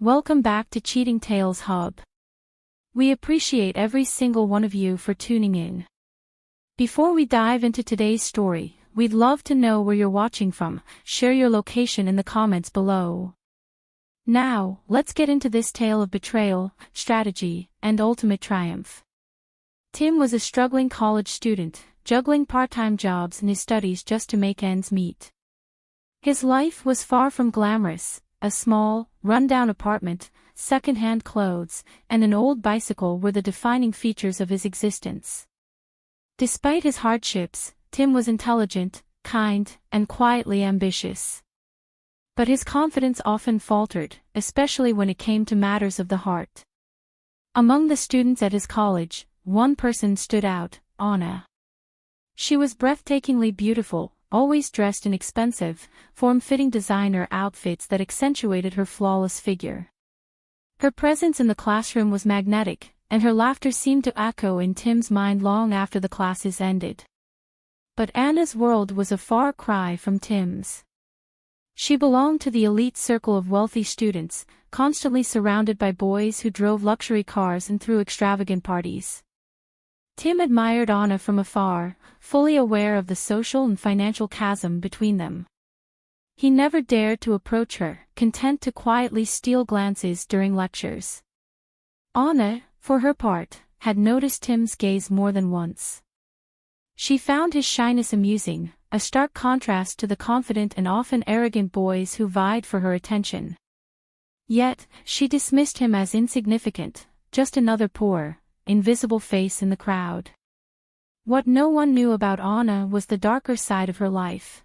Welcome back to Cheating Tales Hub. We appreciate every single one of you for tuning in. Before we dive into today's story, we'd love to know where you're watching from. Share your location in the comments below. Now, let's get into this tale of betrayal, strategy, and ultimate triumph. Tim was a struggling college student, juggling part-time jobs and his studies just to make ends meet. His life was far from glamorous. A small, run-down apartment, second-hand clothes, and an old bicycle were the defining features of his existence. Despite his hardships, Tim was intelligent, kind, and quietly ambitious. But his confidence often faltered, especially when it came to matters of the heart. Among the students at his college, one person stood out, Anna. She was breathtakingly beautiful, always dressed in expensive, form-fitting designer outfits that accentuated her flawless figure. Her presence in the classroom was magnetic, and her laughter seemed to echo in Tim's mind long after the classes ended. But Anna's world was a far cry from Tim's. She belonged to the elite circle of wealthy students, constantly surrounded by boys who drove luxury cars and threw extravagant parties. Tim admired Anna from afar, fully aware of the social and financial chasm between them. He never dared to approach her, content to quietly steal glances during lectures. Anna, for her part, had noticed Tim's gaze more than once. She found his shyness amusing, a stark contrast to the confident and often arrogant boys who vied for her attention. Yet, she dismissed him as insignificant, just another poor, invisible face in the crowd. What no one knew about Anna was the darker side of her life.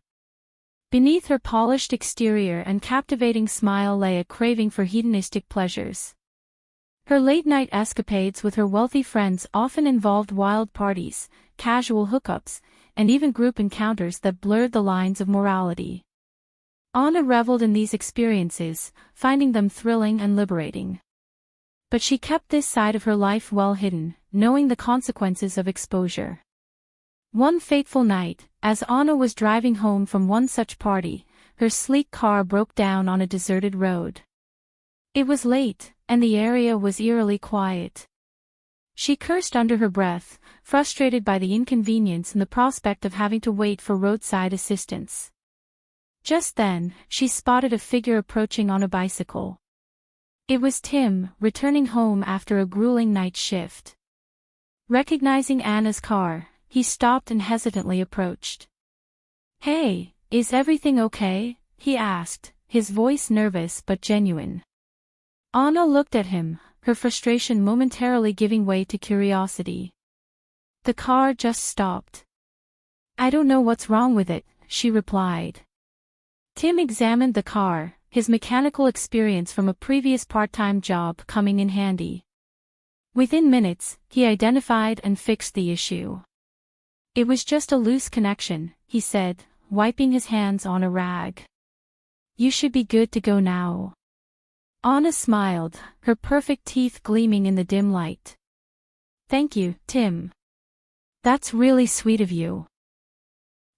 Beneath her polished exterior and captivating smile lay a craving for hedonistic pleasures. Her late-night escapades with her wealthy friends often involved wild parties, casual hookups, and even group encounters that blurred the lines of morality. Anna reveled in these experiences, finding them thrilling and liberating. But she kept this side of her life well hidden, knowing the consequences of exposure. One fateful night, as Anna was driving home from one such party, her sleek car broke down on a deserted road. It was late, and the area was eerily quiet. She cursed under her breath, frustrated by the inconvenience and the prospect of having to wait for roadside assistance. Just then, she spotted a figure approaching on a bicycle. It was Tim, returning home after a grueling night shift. Recognizing Anna's car, he stopped and hesitantly approached. "Hey, is everything okay?" he asked, his voice nervous but genuine. Anna looked at him, her frustration momentarily giving way to curiosity. "The car just stopped. I don't know what's wrong with it," she replied. Tim examined the car, his mechanical experience from a previous part-time job coming in handy. Within minutes, he identified and fixed the issue. "It was just a loose connection," he said, wiping his hands on a rag. "You should be good to go now." Anna smiled, her perfect teeth gleaming in the dim light. "Thank you, Tim. That's really sweet of you."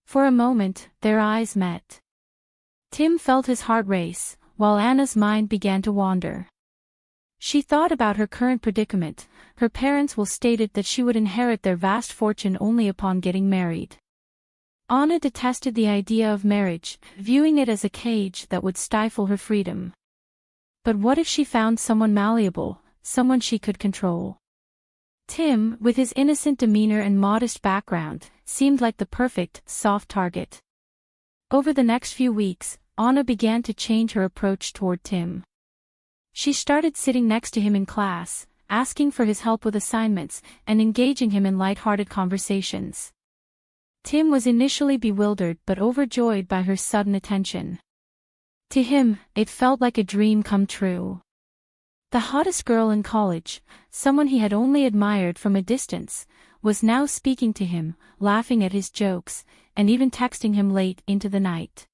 For a moment, their eyes met. Tim felt his heart race, while Anna's mind began to wander. She thought about her current predicament. Her parents stated that she would inherit their vast fortune only upon getting married. Anna detested the idea of marriage, viewing it as a cage that would stifle her freedom. But what if she found someone malleable, someone she could control? Tim, with his innocent demeanor and modest background, seemed like the perfect, soft target. Over the next few weeks, Anna began to change her approach toward Tim. She started sitting next to him in class, asking for his help with assignments, and engaging him in light-hearted conversations. Tim was initially bewildered but overjoyed by her sudden attention. To him, it felt like a dream come true. The hottest girl in college, someone he had only admired from a distance, was now speaking to him, laughing at his jokes, and even texting him late into the night.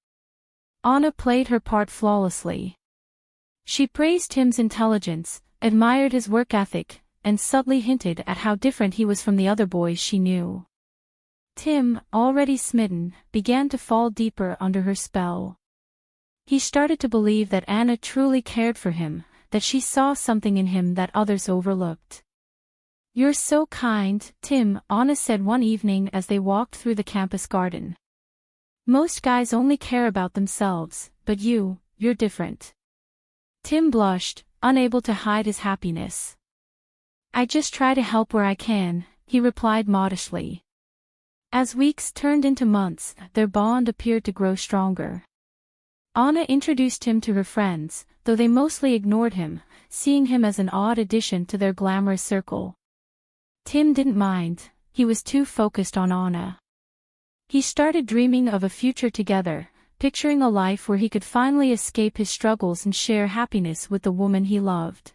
Anna played her part flawlessly. She praised Tim's intelligence, admired his work ethic, and subtly hinted at how different he was from the other boys she knew. Tim, already smitten, began to fall deeper under her spell. He started to believe that Anna truly cared for him, that she saw something in him that others overlooked. "You're so kind, Tim," Anna said one evening as they walked through the campus garden. "Most guys only care about themselves, but you're different." Tim blushed, unable to hide his happiness. "I just try to help where I can," he replied modestly. As weeks turned into months, their bond appeared to grow stronger. Anna introduced him to her friends, though they mostly ignored him, seeing him as an odd addition to their glamorous circle. Tim didn't mind, he was too focused on Anna. He started dreaming of a future together, picturing a life where he could finally escape his struggles and share happiness with the woman he loved.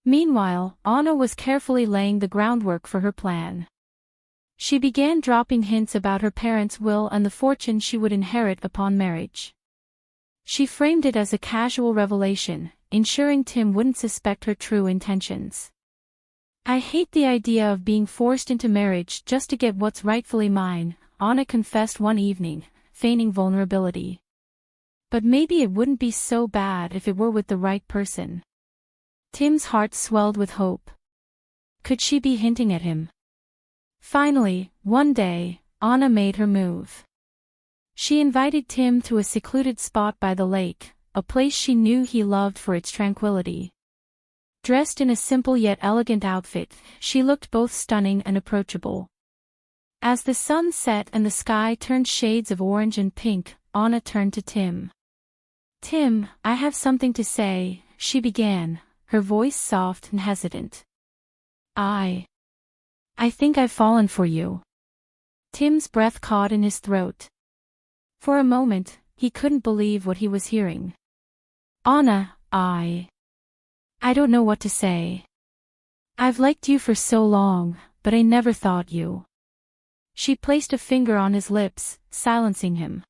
Meanwhile, Anna was carefully laying the groundwork for her plan. She began dropping hints about her parents' will and the fortune she would inherit upon marriage. She framed it as a casual revelation, ensuring Tim wouldn't suspect her true intentions. "I hate the idea of being forced into marriage just to get what's rightfully mine," Anna confessed one evening, feigning vulnerability. "But maybe it wouldn't be so bad if it were with the right person." Tim's heart swelled with hope. Could she be hinting at him? Finally, one day, Anna made her move. She invited Tim to a secluded spot by the lake, a place she knew he loved for its tranquility. Dressed in a simple yet elegant outfit, she looked both stunning and approachable. As the sun set and the sky turned shades of orange and pink, Anna turned to Tim. "Tim, I have something to say," she began, her voice soft and hesitant. I think I've fallen for you." Tim's breath caught in his throat. For a moment, he couldn't believe what he was hearing. "Anna, I don't know what to say. I've liked you for so long, but I never thought you." She placed a finger on his lips, silencing him.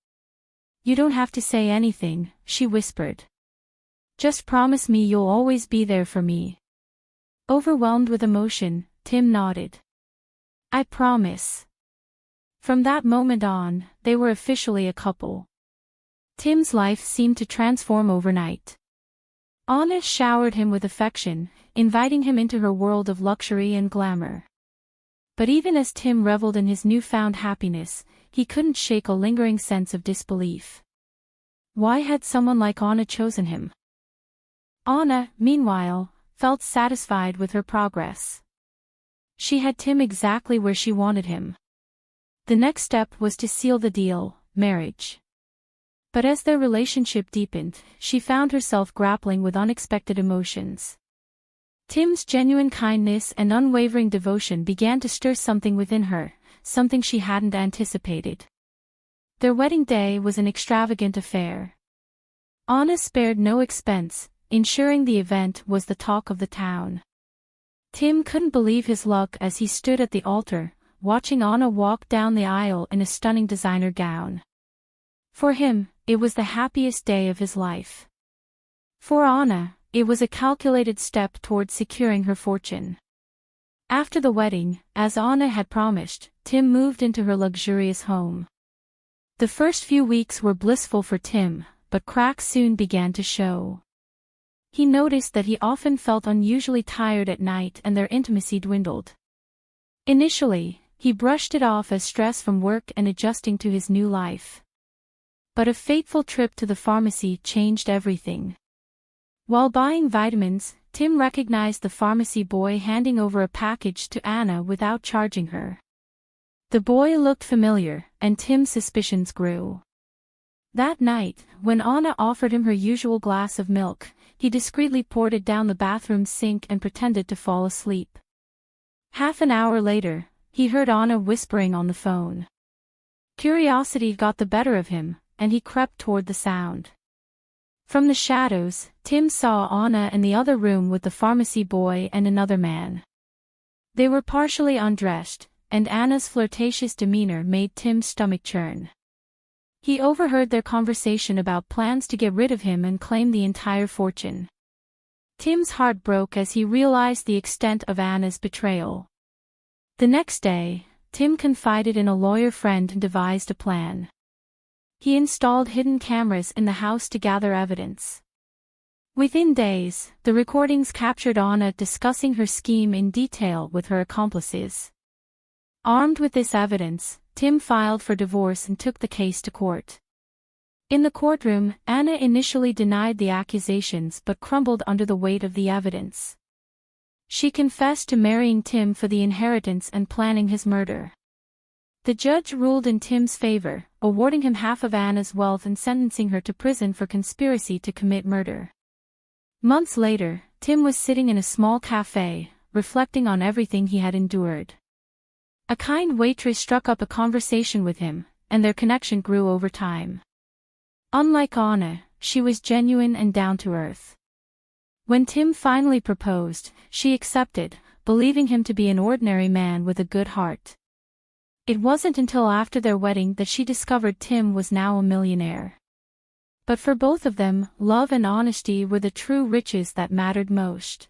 "You don't have to say anything," she whispered. "Just promise me you'll always be there for me." Overwhelmed with emotion, Tim nodded. "I promise." From that moment on, they were officially a couple. Tim's life seemed to transform overnight. Anna showered him with affection, inviting him into her world of luxury and glamour. But even as Tim reveled in his newfound happiness, he couldn't shake a lingering sense of disbelief. Why had someone like Anna chosen him? Anna, meanwhile, felt satisfied with her progress. She had Tim exactly where she wanted him. The next step was to seal the deal, marriage. But as their relationship deepened, she found herself grappling with unexpected emotions. Tim's genuine kindness and unwavering devotion began to stir something within her, something she hadn't anticipated. Their wedding day was an extravagant affair. Anna spared no expense, ensuring the event was the talk of the town. Tim couldn't believe his luck as he stood at the altar, watching Anna walk down the aisle in a stunning designer gown. For him, it was the happiest day of his life. For Anna, it was a calculated step towards securing her fortune. After the wedding, as Anna had promised, Tim moved into her luxurious home. The first few weeks were blissful for Tim, but cracks soon began to show. He noticed that he often felt unusually tired at night and their intimacy dwindled. Initially, he brushed it off as stress from work and adjusting to his new life. But a fateful trip to the pharmacy changed everything. While buying vitamins, Tim recognized the pharmacy boy handing over a package to Anna without charging her. The boy looked familiar, and Tim's suspicions grew. That night, when Anna offered him her usual glass of milk, he discreetly poured it down the bathroom sink and pretended to fall asleep. Half an hour later, he heard Anna whispering on the phone. Curiosity got the better of him, and he crept toward the sound. From the shadows, Tim saw Anna in the other room with the pharmacy boy and another man. They were partially undressed, and Anna's flirtatious demeanor made Tim's stomach churn. He overheard their conversation about plans to get rid of him and claim the entire fortune. Tim's heart broke as he realized the extent of Anna's betrayal. The next day, Tim confided in a lawyer friend and devised a plan. He installed hidden cameras in the house to gather evidence. Within days, the recordings captured Anna discussing her scheme in detail with her accomplices. Armed with this evidence, Tim filed for divorce and took the case to court. In the courtroom, Anna initially denied the accusations but crumbled under the weight of the evidence. She confessed to marrying Tim for the inheritance and planning his murder. The judge ruled in Tim's favor, awarding him half of Anna's wealth and sentencing her to prison for conspiracy to commit murder. Months later, Tim was sitting in a small cafe, reflecting on everything he had endured. A kind waitress struck up a conversation with him, and their connection grew over time. Unlike Anna, she was genuine and down to earth. When Tim finally proposed, she accepted, believing him to be an ordinary man with a good heart. It wasn't until after their wedding that she discovered Tim was now a millionaire. But for both of them, love and honesty were the true riches that mattered most.